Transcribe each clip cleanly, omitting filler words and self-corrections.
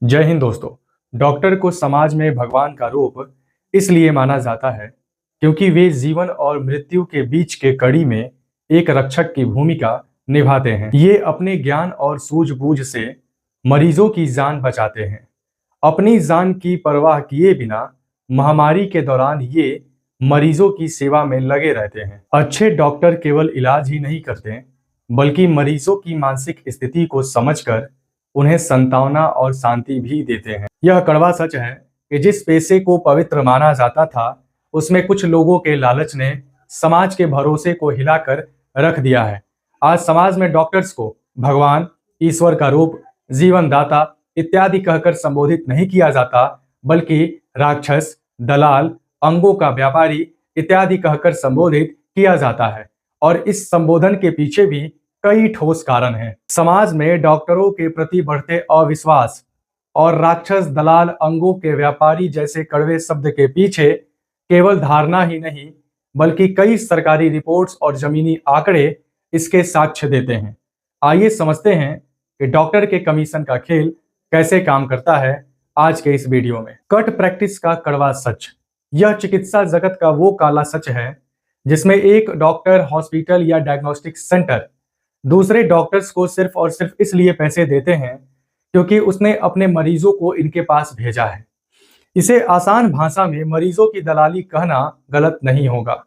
जय हिंद दोस्तों। डॉक्टर को समाज में भगवान का रूप इसलिए माना जाता है क्योंकि वे जीवन और मृत्यु के बीच के कड़ी में एक रक्षक की भूमिका निभाते हैं। ये अपने ज्ञान और सूझबूझ से मरीजों की जान बचाते हैं। अपनी जान की परवाह किए बिना महामारी के दौरान ये मरीजों की सेवा में लगे रहते हैं। अच्छे डॉक्टर केवल इलाज ही नहीं करते बल्कि मरीजों की मानसिक स्थिति को समझकर उन्हें सांत्वना और शांति भी देते हैं। यह कड़वा सच है कि जिस पेशे को पवित्र माना जाता था उसमें कुछ लोगों के लालच ने समाज के भरोसे को हिलाकर रख दिया है। आज समाज में डॉक्टर्स को भगवान, ईश्वर का रूप, जीवनदाता इत्यादि कहकर संबोधित नहीं किया जाता बल्कि राक्षस, दलाल, अंगों का व्यापारी इत्यादि कहकर संबोधित किया जाता है। और इस संबोधन के पीछे भी कई ठोस कारण हैं। समाज में डॉक्टरों के प्रति बढ़ते अविश्वास और राक्षस, दलाल, अंगों के व्यापारी जैसे कड़वे शब्द के पीछे केवल धारणा ही नहीं बल्कि कई सरकारी रिपोर्ट्स और जमीनी आंकड़े इसके साक्ष्य देते हैं। आइए समझते हैं कि डॉक्टर के कमीशन का खेल कैसे काम करता है आज के इस वीडियो में। कट प्रैक्टिस का कड़वा सच। यह चिकित्सा जगत का वो काला सच है जिसमें एक डॉक्टर हॉस्पिटल या डायग्नोस्टिक सेंटर दूसरे डॉक्टर्स को सिर्फ और सिर्फ इसलिए पैसे देते हैं क्योंकि उसने अपने मरीजों को इनके पास भेजा है। इसे आसान भाषा में मरीजों की दलाली कहना गलत नहीं होगा।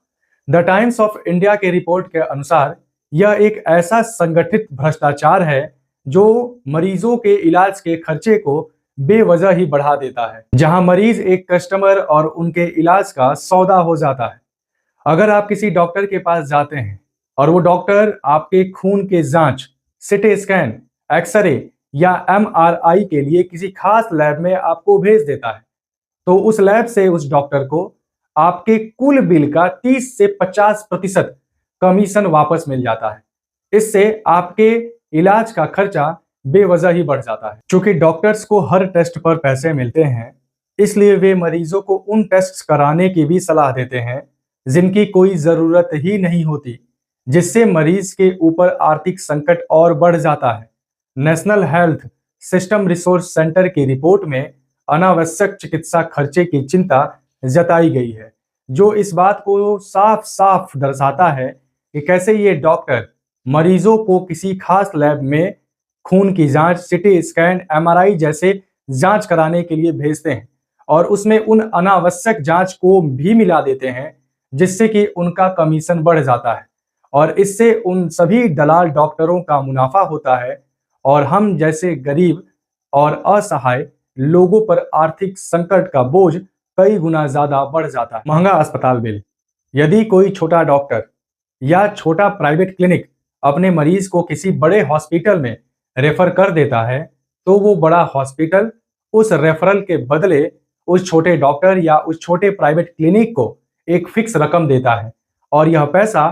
द टाइम्स ऑफ इंडिया के रिपोर्ट के अनुसार यह एक ऐसा संगठित भ्रष्टाचार है जो मरीजों के इलाज के खर्चे को बेवजह ही बढ़ा देता है। जहां मरीज एक कस्टमर और उनके इलाज का सौदा हो जाता है। अगर आप किसी डॉक्टर के पास जाते हैं और वो डॉक्टर आपके खून के जांच, सीटी स्कैन, एक्सरे या एमआरआई के लिए किसी खास लैब में आपको भेज देता है तो उस लैब से उस डॉक्टर को आपके कुल बिल का 30 से 50% कमीशन वापस मिल जाता है। इससे आपके इलाज का खर्चा बेवजह ही बढ़ जाता है। चूंकि डॉक्टर्स को हर टेस्ट पर पैसे मिलते हैं इसलिए वे मरीजों को उन टेस्ट कराने की भी सलाह देते हैं जिनकी कोई जरूरत ही नहीं होती, जिससे मरीज के ऊपर आर्थिक संकट और बढ़ जाता है। National health system resource centre की रिपोर्ट में अनावश्यक चिकित्सा खर्चे की चिंता जताई गई है, जो इस बात को साफ साफ दर्शाता है कि कैसे ये डॉक्टर मरीजों को किसी खास लैब में खून की जांच, सीटी स्कैन, एमआरआई जैसे जांच कराने के लिए भेजते हैं और उसमें उन अनावश्यक जांच को भी मिला देते हैं जिससे कि उनका कमीशन बढ़ जाता है और इससे उन सभी दलाल डॉक्टरों का मुनाफा होता है और हम जैसे गरीब और असहाय लोगों पर आर्थिक संकट का बोझ कई गुना ज्यादा बढ़ जाता है। महंगा अस्पताल बिल। यदि कोई छोटा डॉक्टर या छोटा प्राइवेट क्लिनिक अपने मरीज को किसी बड़े हॉस्पिटल में रेफर कर देता है तो वो बड़ा हॉस्पिटल उस रेफरल के बदले उस छोटे डॉक्टर या उस छोटे प्राइवेट क्लिनिक को एक फिक्स रकम देता है और यह पैसा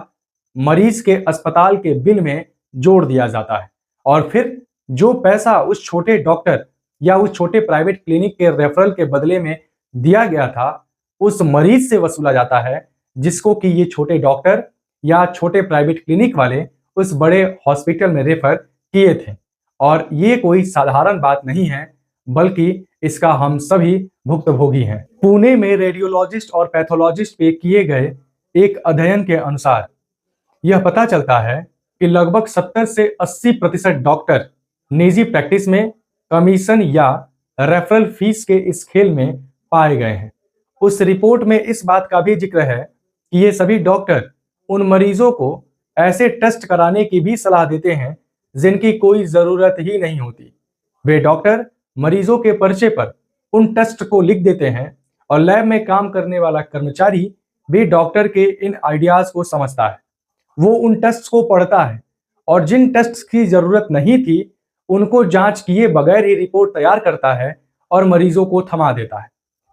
मरीज के अस्पताल के बिल में जोड़ दिया जाता है और फिर जो पैसा उस छोटे डॉक्टर या उस छोटे प्राइवेट क्लिनिक के रेफरल के बदले में दिया गया था उस मरीज से वसूला जाता है जिसको कि ये छोटे डॉक्टर या छोटे प्राइवेट क्लिनिक वाले उस बड़े हॉस्पिटल में रेफर किए थे। और ये कोई साधारण बात नहीं है बल्कि इसका हम सभी भुक्तभोगी हैं। पुणे में रेडियोलॉजिस्ट और पैथोलॉजिस्ट पे किए गए एक अध्ययन के अनुसार यह पता चलता है कि लगभग 70 से 80% डॉक्टर निजी प्रैक्टिस में कमीशन या रेफरल फीस के इस खेल में पाए गए हैं। उस रिपोर्ट में इस बात का भी जिक्र है कि ये सभी डॉक्टर उन मरीजों को ऐसे टेस्ट कराने की भी सलाह देते हैं जिनकी कोई जरूरत ही नहीं होती। वे डॉक्टर मरीजों के पर्चे पर उन टेस्ट को लिख देते हैं और लैब में काम करने वाला कर्मचारी भी डॉक्टर के इन आइडियाज को समझता है। वो उन टेस्ट को पढ़ता है और जिन टेस्ट की जरूरत नहीं थी उनको जांच किए बगैर ही रिपोर्ट तैयार करता है और मरीजों को थमा देता है,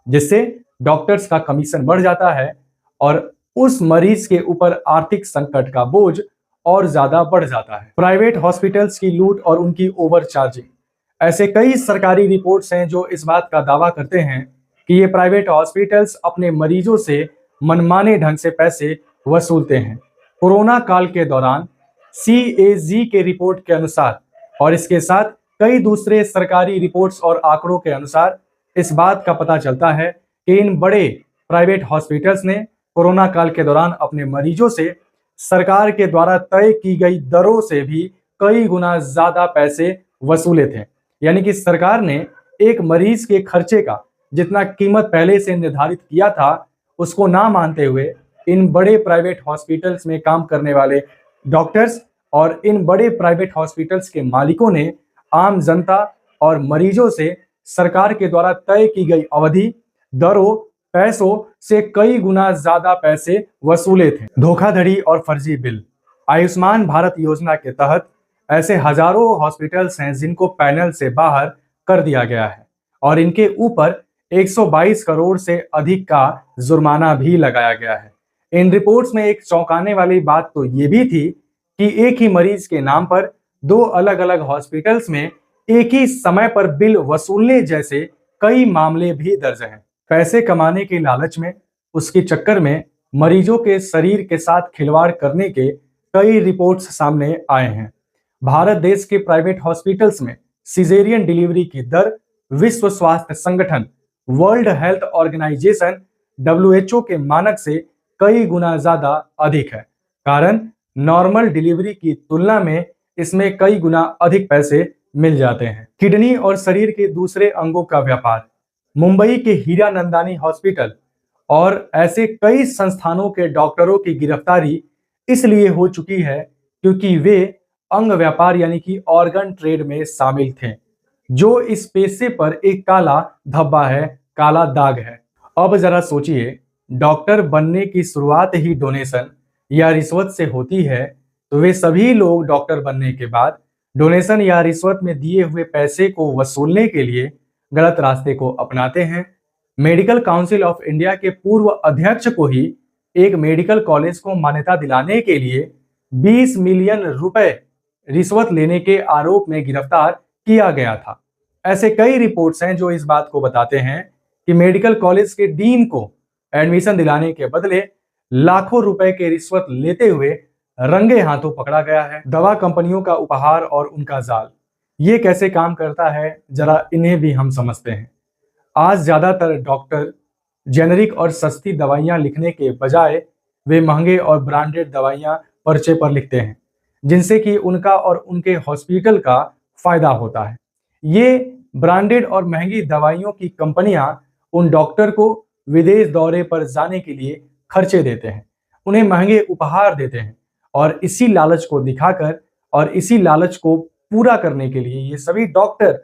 जिससे डॉक्टर्स का कमीशन बढ़ जाता है और उस मरीज के ऊपर आर्थिक संकट का बोझ और ज्यादा बढ़ जाता है। प्राइवेट हॉस्पिटल्स की लूट और उनकी ओवर चार्जिंग। ऐसे कई सरकारी रिपोर्ट्स हैं जो इस बात का दावा करते हैं कि ये प्राइवेट हॉस्पिटल्स अपने मरीजों से मनमाने ढंग से पैसे वसूलते हैं। कोरोना काल के दौरान CAG के रिपोर्ट के अनुसार और इसके साथ कई दूसरे सरकारी रिपोर्ट्स और आंकड़ों के अनुसार इस बात का पता चलता है कि इन बड़े प्राइवेट हॉस्पिटल्स ने कोरोना काल के दौरान अपने मरीजों से सरकार के द्वारा तय की गई दरों से भी कई गुना ज्यादा पैसे वसूले थे। यानी कि सरकार ने एक मरीज के खर्चे का जितना कीमत पहले से निर्धारित किया था उसको ना मानते हुए इन बड़े प्राइवेट हॉस्पिटल्स में काम करने वाले डॉक्टर्स और इन बड़े प्राइवेट हॉस्पिटल्स के मालिकों ने आम जनता और मरीजों से सरकार के द्वारा तय की गई अवधि, दरों, पैसों से कई गुना ज्यादा पैसे वसूले थे। धोखाधड़ी और फर्जी बिल। आयुष्मान भारत योजना के तहत ऐसे हजारों हॉस्पिटल्स हैं जिनको पैनल से बाहर कर दिया गया है और इनके ऊपर 122 करोड़ से अधिक का जुर्माना भी लगाया गया है। इन रिपोर्ट्स में एक चौंकाने वाली बात तो ये भी थी कि एक ही मरीज के नाम पर दो अलग अलग हॉस्पिटल्स में एक ही समय पर बिल वसूलने जैसे कई मामले भी दर्ज हैं। पैसे कमाने के लालच में, उसके चक्कर में मरीजों के शरीर के साथ खिलवाड़ करने के कई रिपोर्ट्स सामने आए हैं। भारत देश के प्राइवेट हॉस्पिटल्स में सिजेरियन डिलीवरी की दर विश्व स्वास्थ्य संगठन वर्ल्ड हेल्थ ऑर्गेनाइजेशन WHO के मानक से कई गुना ज्यादा अधिक है। कारण नॉर्मल डिलीवरी की तुलना में इसमें कई गुना अधिक पैसे मिल जाते हैं। किडनी और शरीर के दूसरे अंगों का व्यापार। मुंबई के हीरानंदानी हॉस्पिटल और ऐसे कई संस्थानों के डॉक्टरों की गिरफ्तारी इसलिए हो चुकी है क्योंकि वे अंग व्यापार यानी कि ऑर्गन ट्रेड में शामिल थे, जो इस पेशे पर एक काला धब्बा है, काला दाग है। अब जरा सोचिए, डॉक्टर बनने की शुरुआत ही डोनेशन या रिश्वत से होती है, तो वे सभी लोग डॉक्टर बनने के बाद डोनेशन या रिश्वत में दिए हुए पैसे को वसूलने के लिए गलत रास्ते को अपनाते हैं। मेडिकल काउंसिल ऑफ इंडिया के पूर्व अध्यक्ष को ही एक मेडिकल कॉलेज को मान्यता दिलाने के लिए 20 मिलियन रुपए रिश्वत लेने के आरोप में गिरफ्तार किया गया था। ऐसे कई रिपोर्ट्स हैं जो इस बात को बताते हैं कि मेडिकल कॉलेज के डीन को एडमिशन दिलाने के बदले लाखों रुपए के रिश्वत लेते हुए रंगे हाथों पकड़ा गया है। दवा कंपनियों का उपहार और उनका जाल, ये कैसे काम करता है, जरा इन्हें भी हम समझते हैं। आज ज्यादातर डॉक्टर जेनरिक और सस्ती दवाइयां लिखने के बजाय वे महंगे और ब्रांडेड दवाइयां पर्चे पर लिखते हैं, जिनसे कि उनका और उनके हॉस्पिटल का फायदा होता है। ये ब्रांडेड और महंगी दवाइयों की कंपनियां उन डॉक्टर को विदेश दौरे पर जाने के लिए खर्चे देते हैं, उन्हें महंगे उपहार देते हैं और इसी लालच को दिखाकर और इसी लालच को पूरा करने के लिए ये सभी डॉक्टर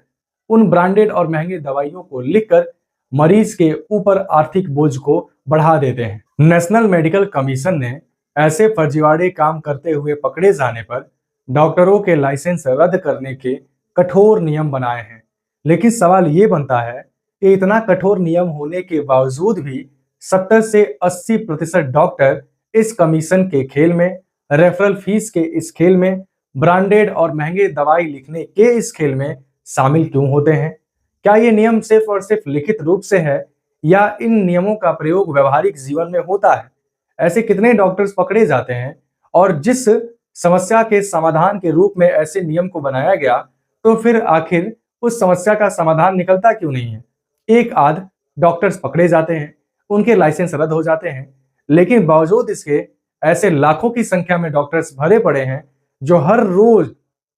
उन ब्रांडेड और महंगे दवाइयों को लिखकर मरीज के ऊपर आर्थिक बोझ को बढ़ा देते हैं। नेशनल मेडिकल कमीशन ने ऐसे फर्जीवाड़े काम करते हुए पकड़े जाने पर डॉक्टरों के लाइसेंस रद्द करने के कठोर नियम बनाए हैं। लेकिन सवाल ये बनता है कि इतना कठोर नियम होने के बावजूद भी 70 से 80% डॉक्टर इस कमीशन के खेल में, रेफरल फीस के इस खेल में, ब्रांडेड और महंगे दवाई लिखने के इस खेल में शामिल क्यों होते हैं? क्या ये नियम सिर्फ और सिर्फ लिखित रूप से है या इन नियमों का प्रयोग व्यवहारिक जीवन में होता है? ऐसे कितने डॉक्टर्स पकड़े जाते हैं और जिस समस्या के समाधान के रूप में ऐसे नियम को बनाया गया, तो फिर आखिर उस समस्या का समाधान निकलता क्यों नहीं है? एक आध डॉक्टर्स पकड़े जाते हैं, उनके लाइसेंस रद्द हो जाते हैं, लेकिन बावजूद इसके ऐसे लाखों की संख्या में डॉक्टर्स भरे पड़े हैं जो हर रोज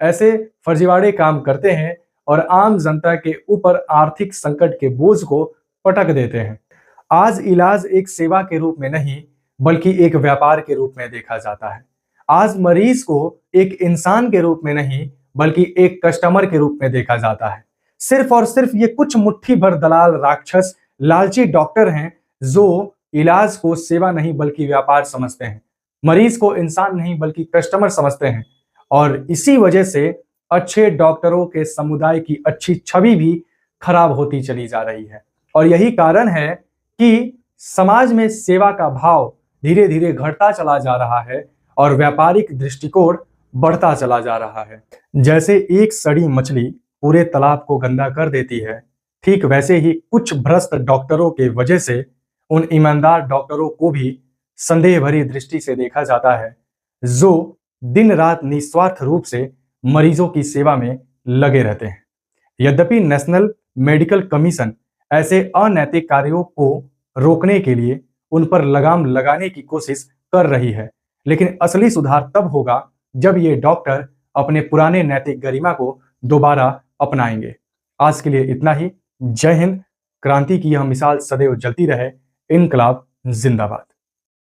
ऐसे फर्जीवाड़े काम करते हैं और आम जनता के ऊपर आर्थिक संकट के बोझ को पटक देते हैं। आज इलाज एक सेवा के रूप में नहीं बल्कि एक व्यापार के रूप में देखा जाता है। आज मरीज को एक इंसान के रूप में नहीं बल्कि एक कस्टमर के रूप में देखा जाता है। सिर्फ और सिर्फ ये कुछ मुट्ठी भर दलाल, राक्षस, लालची डॉक्टर हैं जो इलाज को सेवा नहीं बल्कि व्यापार समझते हैं, मरीज को इंसान नहीं बल्कि कस्टमर समझते हैं और इसी वजह से अच्छे डॉक्टरों के समुदाय की अच्छी छवि भी खराब होती चली जा रही है। और यही कारण है कि समाज में सेवा का भाव धीरे धीरे घटता चला जा रहा है और व्यापारिक दृष्टिकोण बढ़ता चला जा रहा है। जैसे एक सड़ी मछली पूरे तालाब को गंदा कर देती है, ठीक वैसे ही कुछ भ्रष्ट डॉक्टरों के वजह से उन ईमानदार डॉक्टरों को भी संदेह भरी दृष्टि से देखा जाता है जो दिन रात निस्वार्थ रूप से मरीजों की सेवा में लगे रहते हैं। यद्यपि नेशनल मेडिकल कमीशन ऐसे अनैतिक कार्यों को रोकने के लिए उन पर लगाम लगाने की कोशिश कर रही है, लेकिन असली सुधार तब होगा जब ये डॉक्टर अपने पुराने नैतिक गरिमा को दोबारा अपनाएंगे। आज के लिए इतना ही। जय हिंद। क्रांति की यह मिसाल सदैव जलती रहे। इनकलाब जिंदाबाद।